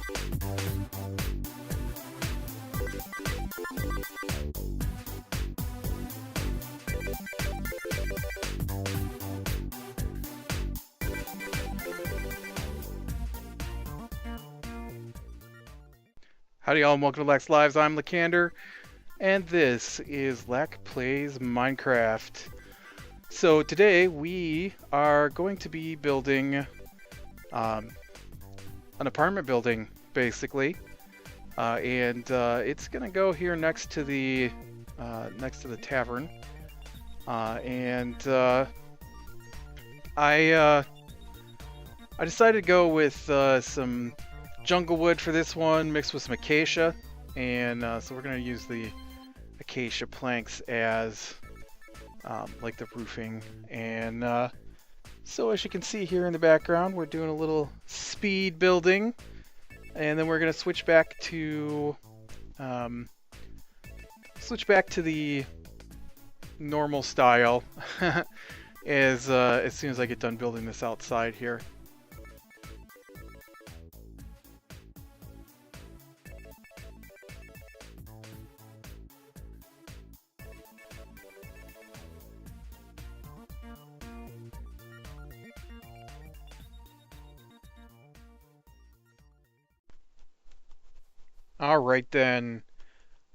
Howdy y'all and welcome to Lac Lives. I'm Lacander and this is Lac Plays Minecraft. So today we are going to be building an apartment building basically, and it's gonna go here next to the tavern, and I decided to go with some jungle wood for this one, mixed with some acacia, and so we're going to use the acacia planks as like the roofing. And so as you can see here in the background, we're doing a little speed building, and then we're going to switch back to the normal style as soon as I get done building this outside here. Alright then,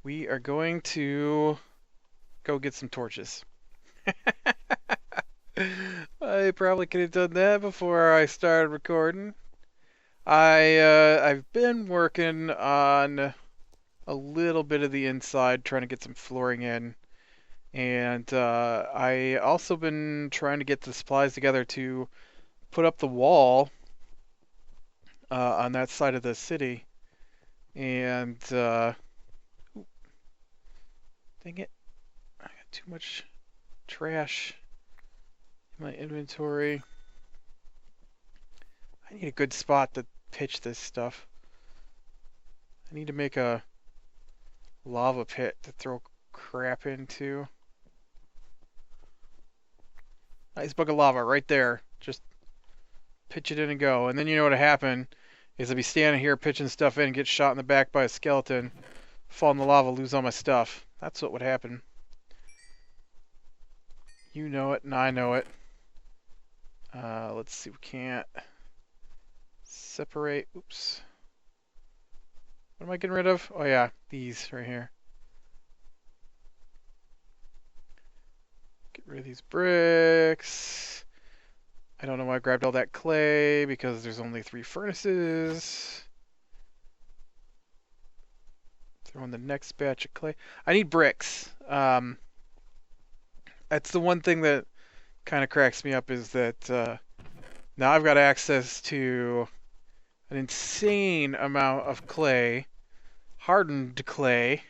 we are going to go get some torches. I probably could have done that before I started recording. I've been working on a little bit of the inside, trying to get some flooring in, and I also been trying to get the supplies together to put up the wall on that side of the city. And dang it, I got too much trash in my inventory. I need a good spot to pitch this stuff. I need to make a lava pit to throw crap into. Nice bucket of lava right there. Just pitch it in and go. And then you know what'll happen is I'll be standing here pitching stuff in and get shot in the back by a skeleton, fall in the lava, lose all my stuff. That's what would happen. You know it and I know it. Let's see, we can't separate. Oops. What am I getting rid of? Oh yeah, these right here. Get rid of these bricks. I don't know why I grabbed all that clay, because there's only 3 furnaces. Throw in the next batch of clay. I need bricks. That's the one thing that kind of cracks me up, is that now I've got access to an insane amount of clay, hardened clay,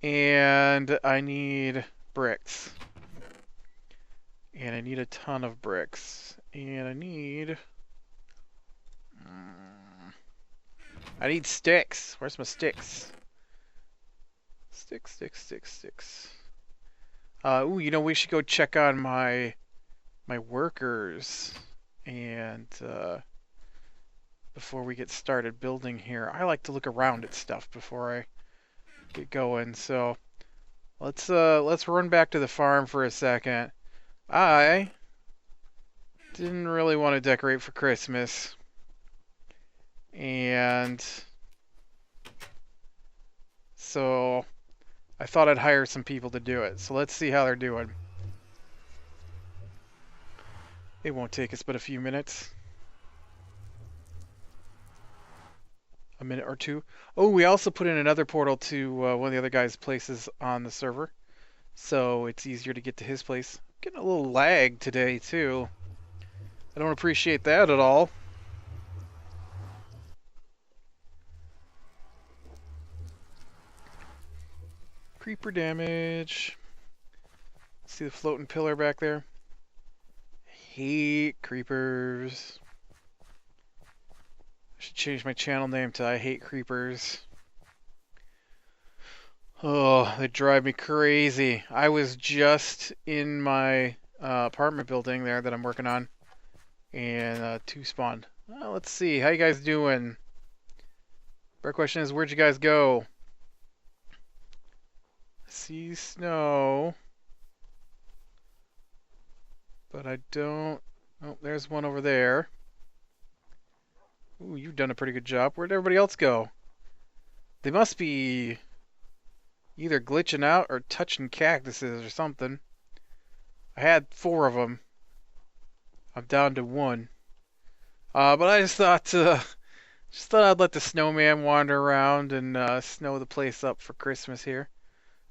and I need bricks. And I need a ton of bricks. And I need sticks. Where's my sticks? Sticks. Ooh, you know, we should go check on my workers. And before we get started building here, I like to look around at stuff before I get going. So let's run back to the farm for a second. I didn't really want to decorate for Christmas, and so I thought I'd hire some people to do it. So let's see how they're doing. It won't take us but a few minutes. A minute or two. Oh, we also put in another portal to one of the other guys' places on the server, so it's easier to get to his place. Getting a little lag today too. I don't appreciate that at all. Creeper damage. See the floating pillar back there? Hate creepers. I should change my channel name to I Hate Creepers. Oh, they drive me crazy. I was just in my apartment building there that I'm working on, and 2 spawned. Well, let's see, how you guys doing? Our question is, where'd you guys go? See snow, but I don't... Oh, there's one over there. Ooh, you've done a pretty good job. Where'd everybody else go? They must be either glitching out or touching cactuses or something. I had 4 of them. I'm down to 1. But I just thought I'd let the snowman wander around and snow the place up for Christmas here.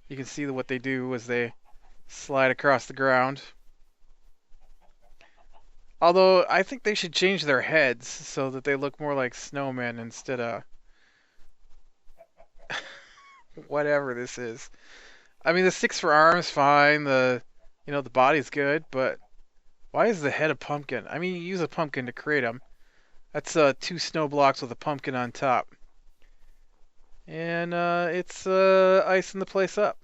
You can see what they do as they slide across the ground. Although, I think they should change their heads so that they look more like snowmen instead of whatever this is. I mean, the 6 for arms, fine. The body's good, but why is the head a pumpkin? I mean, you use a pumpkin to create them. That's 2 snow blocks with a pumpkin on top. And it's icing the place up.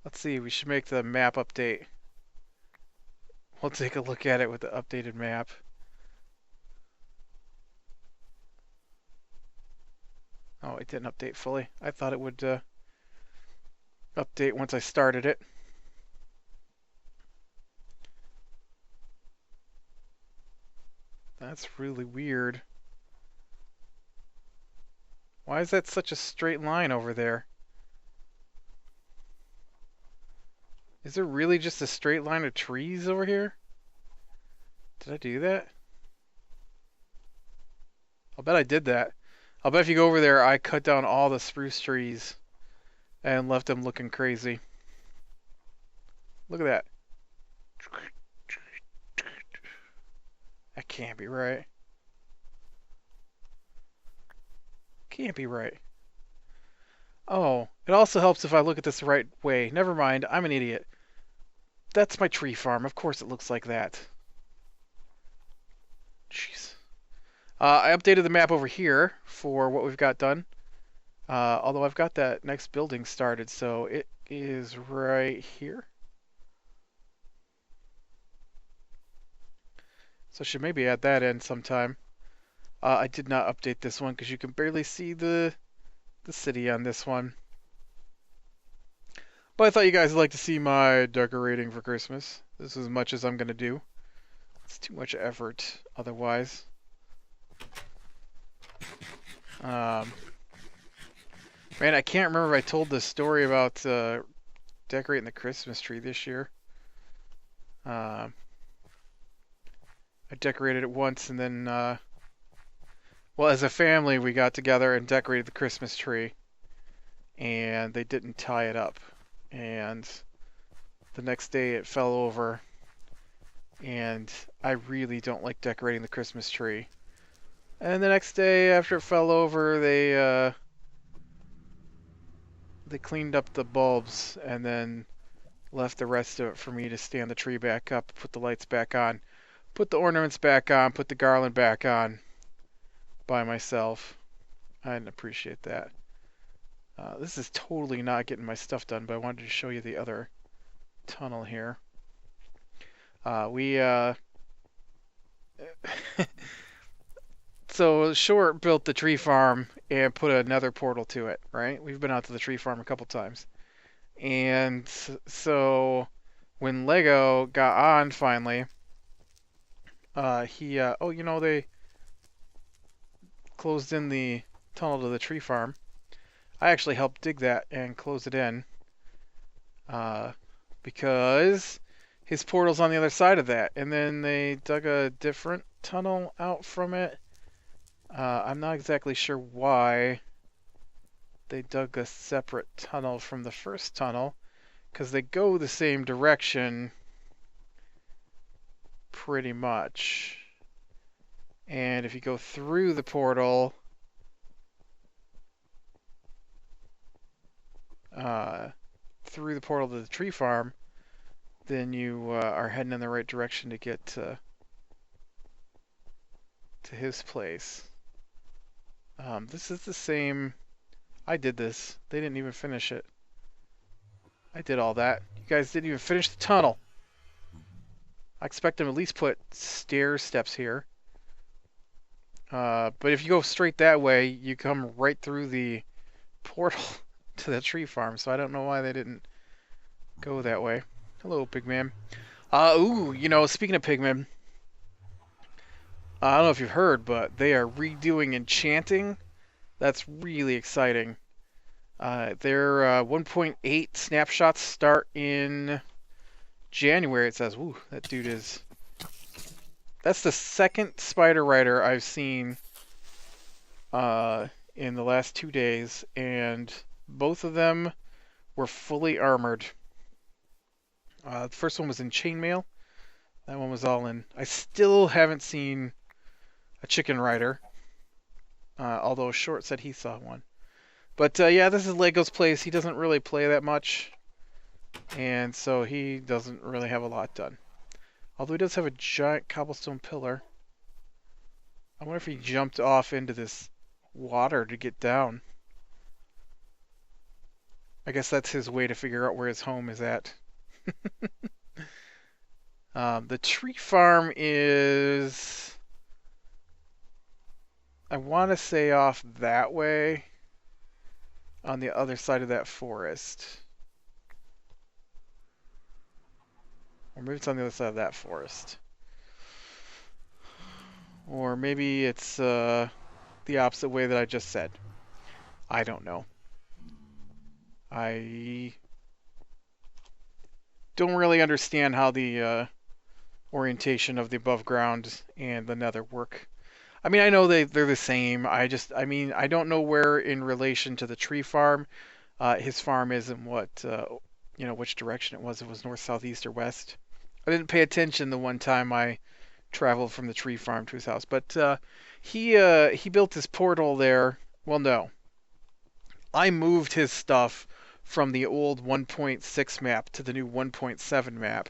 Let's see, we should make the map update. We'll take a look at it with the updated map. Oh, it didn't update fully. I thought it would update once I started it. That's really weird. Why is that such a straight line over there? Is there really just a straight line of trees over here? Did I do that? I'll bet I did that. I'll bet if you go over there, I cut down all the spruce trees and left them looking crazy. Look at that. That can't be right. Can't be right. Oh, it also helps if I look at this the right way. Never mind, I'm an idiot. That's my tree farm. Of course it looks like that. Jeez. I updated the map over here for what we've got done. Although I've got that next building started, so it is right here. So I should maybe add that in sometime. I did not update this one because you can barely see the city on this one. But I thought you guys would like to see my decorating for Christmas. This is as much as I'm going to do. It's too much effort otherwise. Man, I can't remember if I told this story about decorating the Christmas tree this year. I decorated it once and then, well, as a family, we got together and decorated the Christmas tree. And they didn't tie it up. And the next day it fell over. And I really don't like decorating the Christmas tree. And the next day after it fell over, they cleaned up the bulbs and then left the rest of it for me to stand the tree back up, put the lights back on, put the ornaments back on, put the garland back on by myself. I didn't appreciate that. This is totally not getting my stuff done, but I wanted to show you the other tunnel here. So Short built the tree farm and put another portal to it, right? We've been out to the tree farm a couple times. And so when Lego got on finally, they closed in the tunnel to the tree farm. I actually helped dig that and close it in because his portal's on the other side of that. And then they dug a different tunnel out from it. I'm not exactly sure why they dug a separate tunnel from the first tunnel, because they go the same direction pretty much. And if you go through the portal, to the tree farm, then you are heading in the right direction to get to his place. This is the same. I did this. They didn't even finish it. I did all that. You guys didn't even finish the tunnel. I expect them to at least put stair steps here. But if you go straight that way, you come right through the portal to the tree farm. So I don't know why they didn't go that way. Hello, Pigman. Ooh, speaking of Pigman, I don't know if you've heard, but they are redoing enchanting. That's really exciting. Their 1.8 snapshots start in January. It says, "Ooh, that dude is." That's the second spider rider I've seen in the last 2 days, and both of them were fully armored. The first one was in chainmail. That one was all in. I still haven't seen a chicken rider, although Short said he saw one. But yeah, this is Lego's place. He doesn't really play that much, and so he doesn't really have a lot done. Although he does have a giant cobblestone pillar. I wonder if he jumped off into this water to get down. I guess that's his way to figure out where his home is at. The tree farm is, I want to say, off that way on the other side of that forest. Or maybe it's on the other side of that forest. Or maybe it's the opposite way that I just said. I don't know. I don't really understand how the orientation of the above ground and the nether work. I mean, I know they're the same. I don't know where in relation to the tree farm, his farm is and what, which direction it was. It was north, south, east, or west. I didn't pay attention the one time I traveled from the tree farm to his house, but he built his portal there. Well, no, I moved his stuff from the old 1.6 map to the new 1.7 map,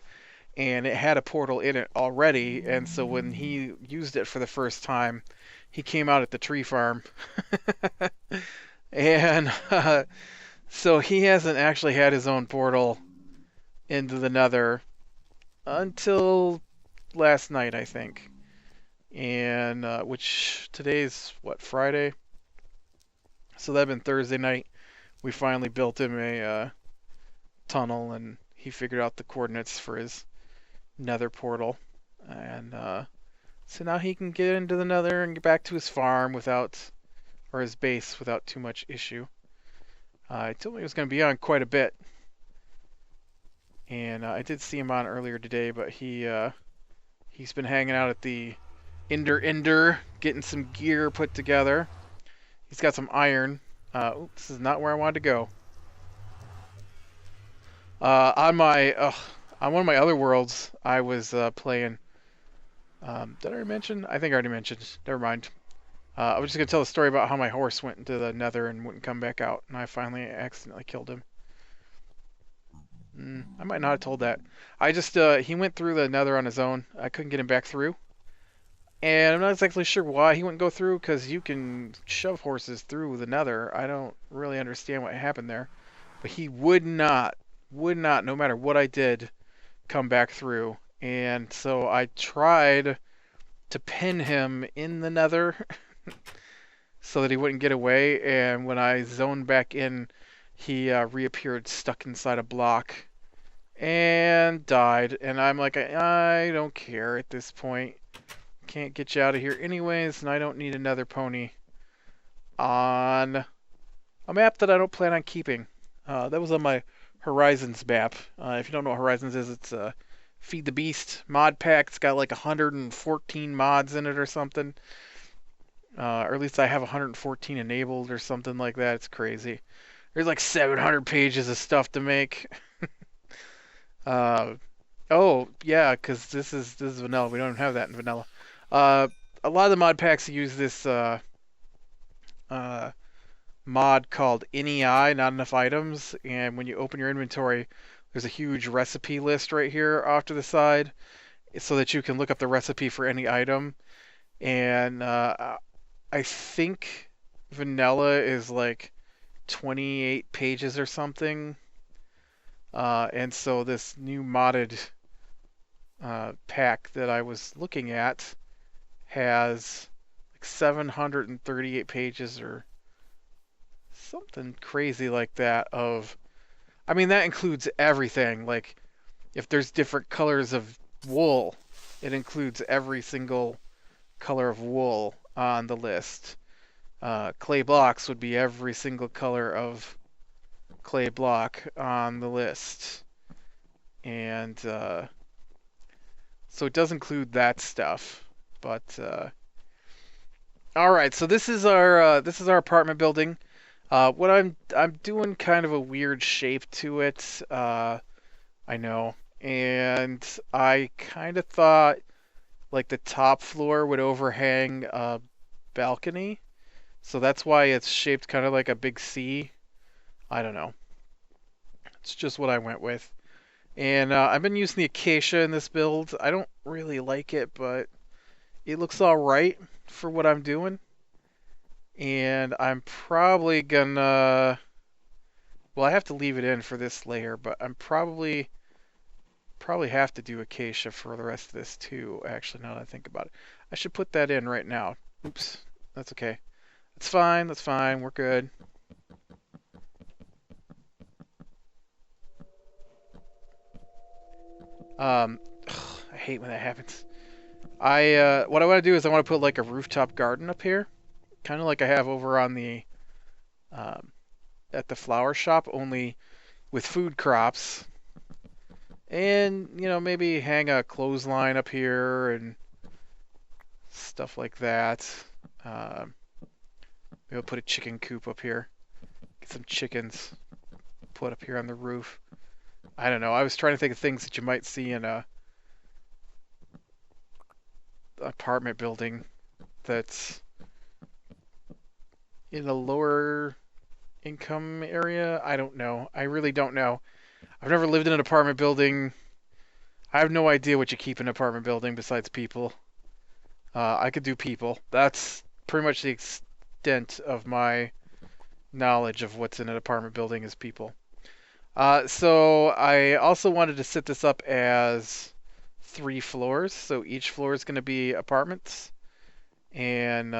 and it had a portal in it already, and so when he used it for the first time, he came out at the tree farm. And so he hasn't actually had his own portal into the nether until last night, I think. And which today's what, Friday? So that'd been Thursday night. We finally built him a tunnel, and he figured out the coordinates for his nether portal, and so now he can get into the nether and get back to his farm or his base without too much issue. He told me he was going to be on quite a bit, and I did see him on earlier today, but he's been hanging out at the Ender, getting some gear put together. He's got some iron. This is not where I wanted to go. On one of my other worlds, I was playing. Did I already mention? I think I already mentioned. Never mind. I was just gonna tell the story about how my horse went into the nether and wouldn't come back out, and I finally accidentally killed him. I might not have told that. I just he went through the nether on his own. I couldn't get him back through, and I'm not exactly sure why he wouldn't go through, because you can shove horses through the nether. I don't really understand what happened there, but he would not, no matter what I did, come back through. And so I tried to pin him in the nether so that he wouldn't get away, and when I zoned back in, he reappeared stuck inside a block and died. And I'm like, I don't care at this point. Can't get you out of here anyways, and I don't need another pony on a map that I don't plan on keeping. That was on my Horizons map. If you don't know what Horizons is, it's Feed the Beast mod pack. It's got like 114 mods in it or something. Or at least I have 114 enabled or something like that. It's crazy. There's like 700 pages of stuff to make. Oh yeah, because this is vanilla. We don't have that in vanilla. A lot of the mod packs use this mod called NEI, not enough items, and when you open your inventory, there's a huge recipe list right here off to the side, so that you can look up the recipe for any item. And I think vanilla is like 28 pages or something. And so this new modded pack that I was looking at has 738 pages or something crazy like that of, I mean, that includes everything. Like, if there's different colors of wool, it includes every single color of wool on the list. Clay blocks would be every single color of clay block on the list. And so it does include that stuff. But all right, so this is our apartment building. What I'm doing kind of a weird shape to it. I know, and I kind of thought like the top floor would overhang a balcony, so that's why it's shaped kind of like a big C. I don't know. It's just what I went with. And I've been using the acacia in this build. I don't really like it, but it looks all right for what I'm doing. And I'm probably gonna... Well, I have to leave it in for this layer, but I'm probably have to do acacia for the rest of this too, actually, now that I think about it. I should put that in right now. Oops. That's okay. That's fine. That's fine. We're good. I hate when that happens. What I want to do is I want to put like a rooftop garden up here, kind of like I have over on the um, at the flower shop, only with food crops, and maybe hang a clothesline up here and stuff like that. Maybe I'll put a chicken coop up here, get some chickens put up here on the roof. I don't know. I was trying to think of things that you might see in a apartment building that's in a lower income area. I don't know. I really don't know. I've never lived in an apartment building. I have no idea what you keep in an apartment building besides people. I could do people. That's pretty much the extent of my knowledge of what's in an apartment building is people. So I also wanted to set this up as 3 floors. So each floor is going to be apartments. And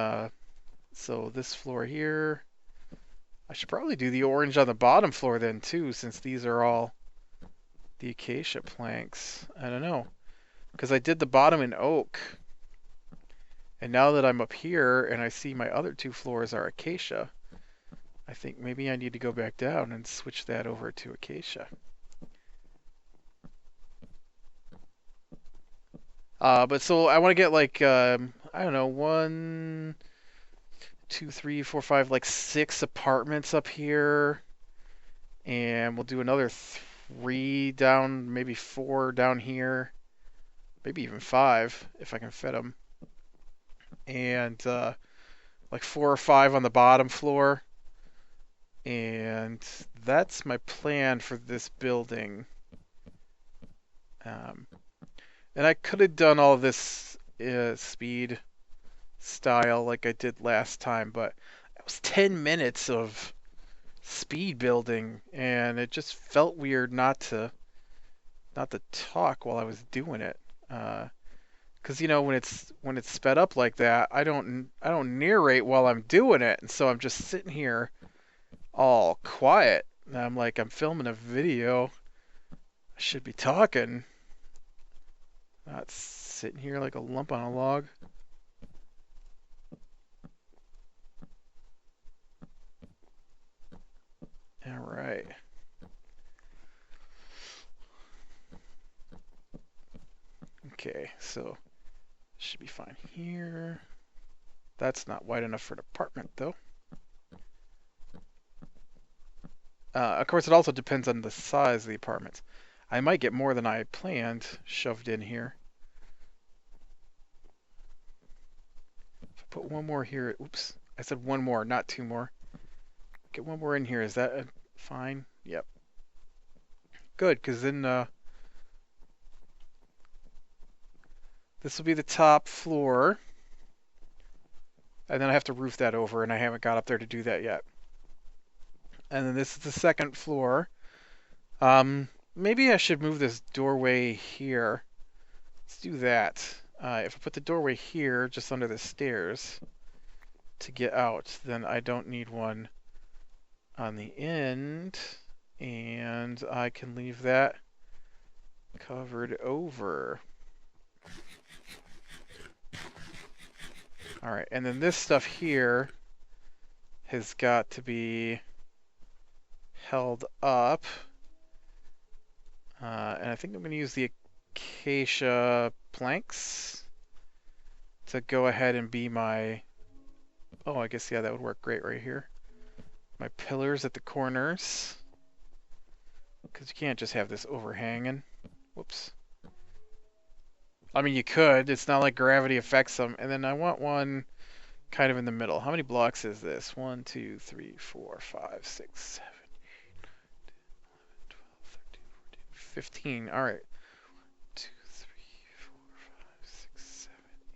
so this floor here, I should probably do the orange on the bottom floor then too, since these are all the acacia planks. I don't know, because I did the bottom in oak. And now that I'm up here and I see my other 2 floors are acacia, I think maybe I need to go back down and switch that over to acacia. But so I want to get like, I don't know, 1, 2, 3, 4, 5, like 6 apartments up here. And we'll do another 3 down, maybe 4 down here. Maybe even 5 if I can fit them. And like 4 or 5 on the bottom floor. And that's my plan for this building. And I could have done all this speed style like I did last time, but it was 10 minutes of speed building, and it just felt weird not to talk while I was doing it. Because when it's sped up like that, I don't narrate while I'm doing it, and so I'm just sitting here all quiet. And I'm like, I'm filming a video. I should be talking, not sitting here like a lump on a log. All right. Okay, so should be fine here. That's not wide enough for an apartment, though. Of course, it also depends on the size of the apartments. I might get more than I planned shoved in here. If I put one more here, oops, I said one more, not 2 more. Get one more in here. Is that fine? Yep. Good, because then this will be the top floor. And then I have to roof that over, and I haven't got up there to do that yet. And then this is the second floor. Maybe I should move this doorway here. Let's do that. If I put the doorway here, just under the stairs, to get out, then I don't need one on the end, and I can leave that covered over. Alright, and then this stuff here has got to be held up. And I think I'm going to use the acacia planks to go ahead and be my... Oh, I guess, yeah, that would work great right here. My pillars at the corners. Because you can't just have this overhanging. Whoops. I mean, you could. It's not like gravity affects them. And then I want one kind of in the middle. How many blocks is this? 1, 2, 3, 4, 5, 6, 7, 8, 9, 10, 11, 12, 13, 14, 15. All right. 2, 3, 4, 5, 6, 7, 8,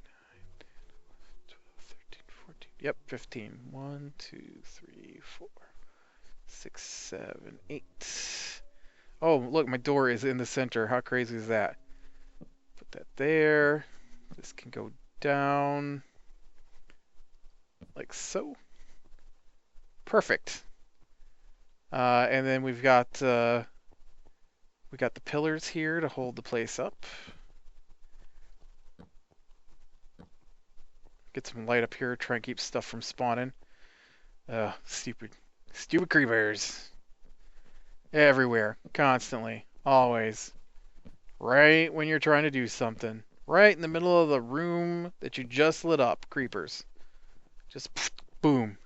9, 10, 11, 12, 13, 14. Yep, 15. 1, 2, 3, 4, 6, 7, 8. Oh, look, my door is in the center. How crazy is that? Put that there. This can go down like so. Perfect. And then we got the pillars here to hold the place up. Get some light up here, try and keep stuff from spawning. Stupid creepers. Everywhere, constantly, always. Right when you're trying to do something. Right in the middle of the room that you just lit up, creepers. Just boom.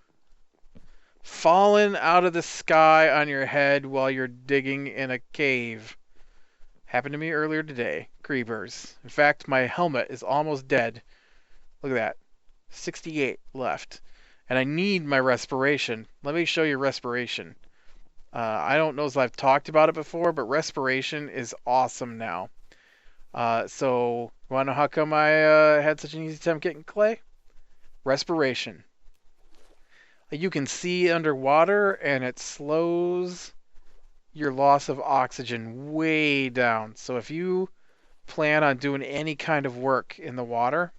Falling out of the sky on your head while you're digging in a cave. Happened to me earlier today. Creepers. In fact, my helmet is almost dead. Look at that. 68 left. And I need my respiration. Let me show you respiration. I don't know if I've talked about it before, but respiration is awesome now. So, you want to know how come I had such an easy time getting clay? Respiration. You can see underwater, and it slows your loss of oxygen way down. So if you plan on doing any kind of work in the water,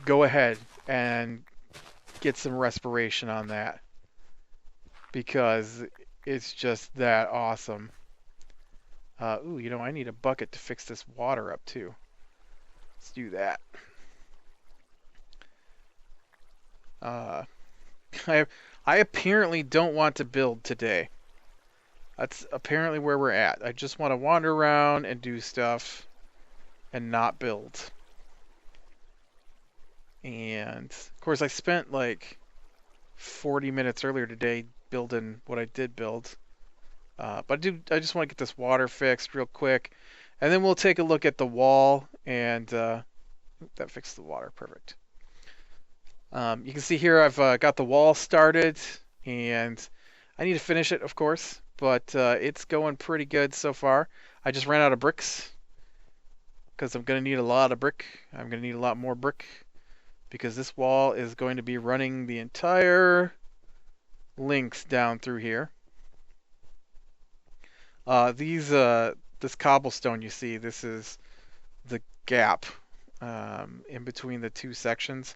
go ahead and get some respiration on that. Because it's just that awesome. Ooh, you know, I need a bucket to fix this water up too. Let's do that. I apparently don't want to build today. That's apparently where we're at. I just want to wander around and do stuff and not build. And, of course, I spent like 40 minutes earlier today building what I did build. But I just want to get this water fixed real quick. And then we'll take a look at the wall. And that fixed the water. Perfect. You can see here I've got the wall started. And I need to finish it, of course. But it's going pretty good so far. I just ran out of bricks. Because I'm going to need a lot of brick. I'm going to need a lot more brick. Because this wall is going to be running the entire length down through here. This cobblestone you see, this is the gap in between the two sections.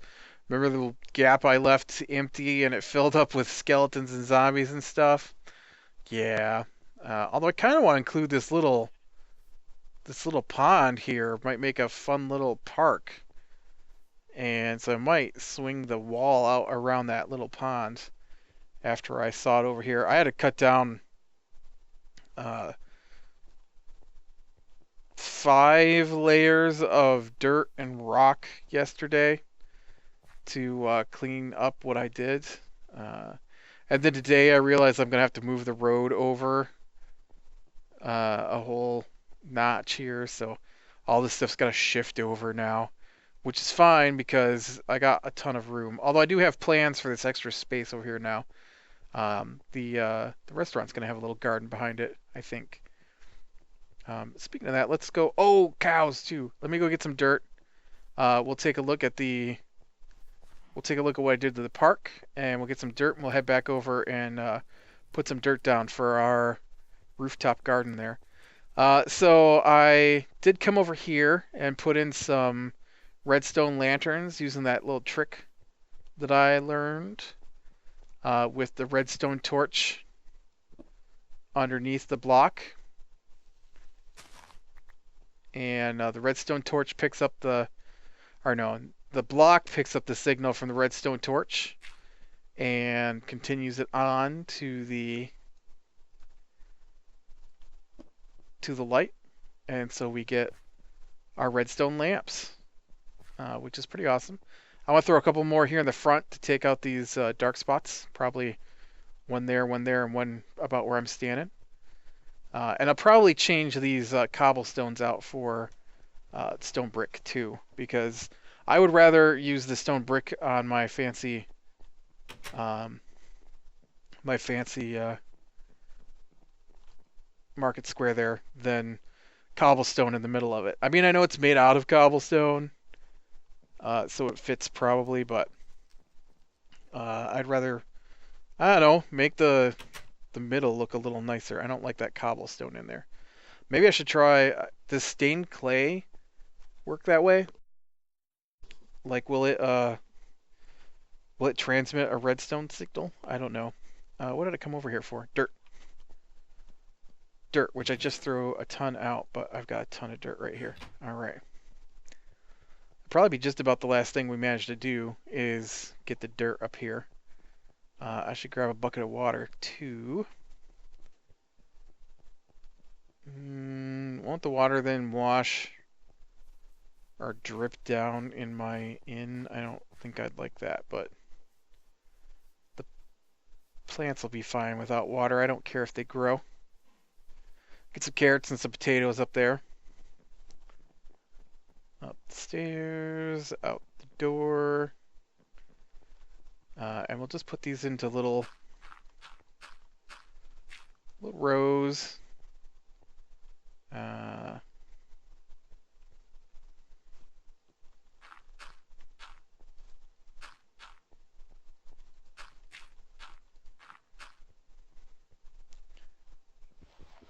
Remember the little gap I left empty and it filled up with skeletons and zombies and stuff? Yeah. Although I kind of want to include this little pond here. Might make a fun little park. And so I might swing the wall out around that little pond after I saw it over here. I had to cut down 5 layers of dirt and rock yesterday to clean up what I did. And then today I realized I'm going to have to move the road over a whole notch here. So all this stuff's got to shift over now. Which is fine because I got a ton of room. Although I do have plans for this extra space over here now. The restaurant's going to have a little garden behind it, I think. Speaking of that, let's go... Oh, cows too. Let me go get some dirt. We'll take a look at what I did to the park. And we'll get some dirt and we'll head back over and put some dirt down for our rooftop garden there. So I did come over here and put in some redstone lanterns using that little trick that I learned with the redstone torch underneath the block. And the redstone torch picks up the, or no, the block picks up the signal from the redstone torch and continues it on to the light, and so we get our redstone lamps, which is pretty awesome. I want to throw a couple more here in the front to take out these dark spots. Probably one there, and one about where I'm standing. And I'll probably change these cobblestones out for stone brick too, because I would rather use the stone brick on my fancy, um, market square there than cobblestone in the middle of it. I mean, I know it's made out of cobblestone, so it fits probably, but I'd rather, I don't know, make the middle look a little nicer. I don't like that cobblestone in there. Maybe I should try does stained clay work that way? Like, will it transmit a redstone signal? I don't know. What did I come over here for? Dirt. Dirt, which I just threw a ton out, but I've got a ton of dirt right here. All right. Probably be just about the last thing we managed to do is get the dirt up here. I should grab a bucket of water too. Won't the water then wash or drip down in my inn? I don't think I'd like that, but the plants will be fine without water. I don't care if they grow. Get some carrots and some potatoes up there. Up the stairs, out the door. And we'll just put these into little rows.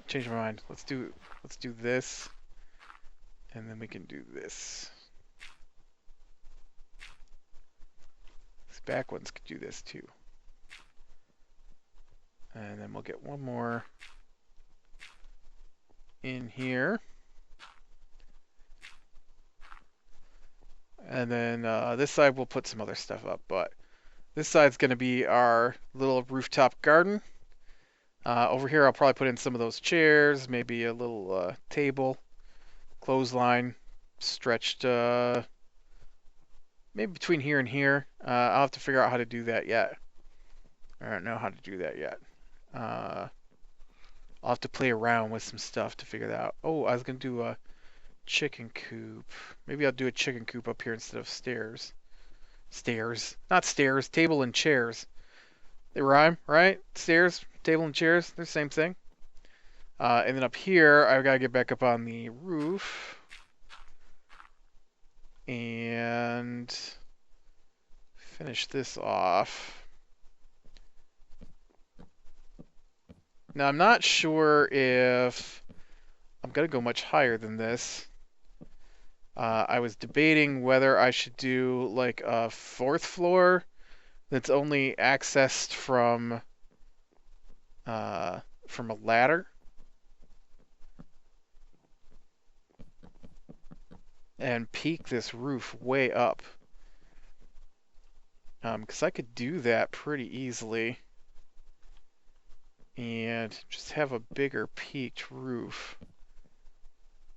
Change my mind. Let's do this, and then we can do this. These back ones could do this too. And then we'll get one more in here. And then this side we'll put some other stuff up, but this side's going to be our little rooftop garden. Over here I'll probably put in some of those chairs, maybe a little table, clothesline, stretched maybe between here and here. I'll have to figure out how to do that yet. I don't know how to do that yet. I'll have to play around with some stuff to figure that out. Oh, I was going to do a chicken coop. Maybe I'll do a chicken coop up here instead of stairs. Stairs. Not stairs. Table and chairs. They rhyme, right? Stairs, table, and chairs. They're the same thing. And then up here, I've got to get back up on the roof. And finish this off. Now, I'm not sure if I'm going to go much higher than this. I was debating whether I should do like a 4th floor that's only accessed from a ladder, and peak this roof way up. Because I could do that pretty easily and just have a bigger peaked roof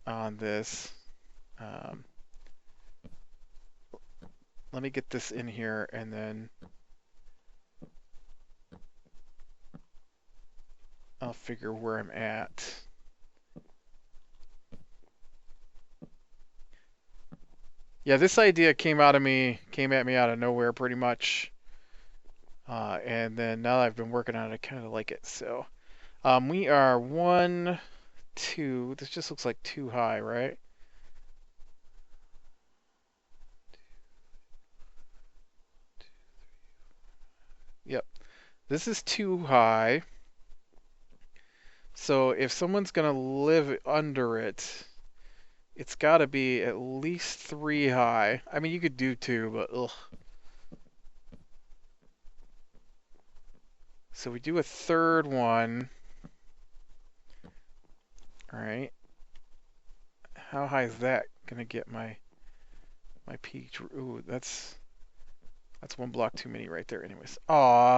on this. Let me get this in here and then I'll figure where I'm at. Yeah, this idea came at me out of nowhere pretty much. And then now that I've been working on it, I kind of like it. So we are 1, 2. This just looks like too high, right? Yep. This is too high. So if someone's going to live under it, it's got to be at least 3 high. I mean, you could do 2, but ugh. So we do a third one. All right. How high is that gonna get my peak? Ooh, that's one block too many right there. Anyways, aw,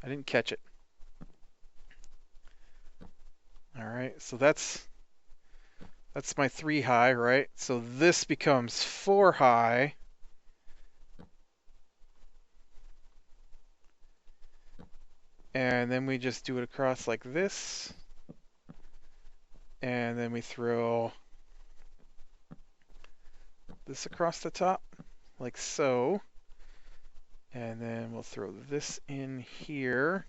I didn't catch it. All right, so that's my 3 high, right? So this becomes 4 high. And then we just do it across like this. And then we throw this across the top, like so. And then we'll throw this in here.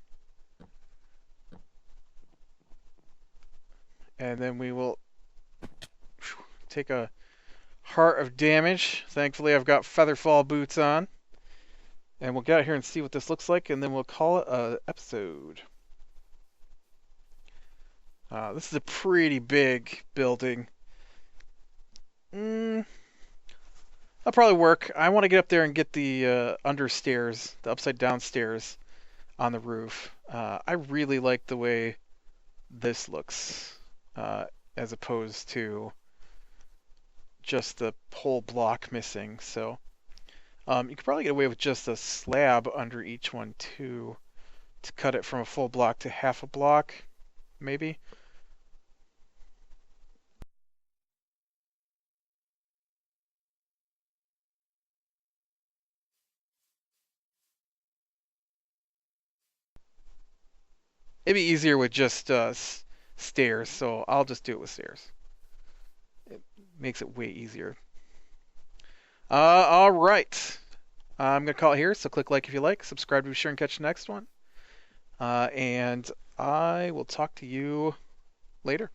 And then we will take a heart of damage. Thankfully, I've got Featherfall boots on. And we'll get out here and see what this looks like, and then we'll call it an episode. This is a pretty big building. That'll probably work. I want to get up there and get the understairs, the upside down stairs on the roof. I really like the way this looks as opposed to just the whole block missing. So you could probably get away with just a slab under each one too, to cut it from a full block to half a block, maybe. It'd be easier with just stairs, so I'll just do it with stairs. It makes it way easier. All right. I'm going to call it here, so click like if you like, subscribe to be sure and catch the next one. And I will talk to you later.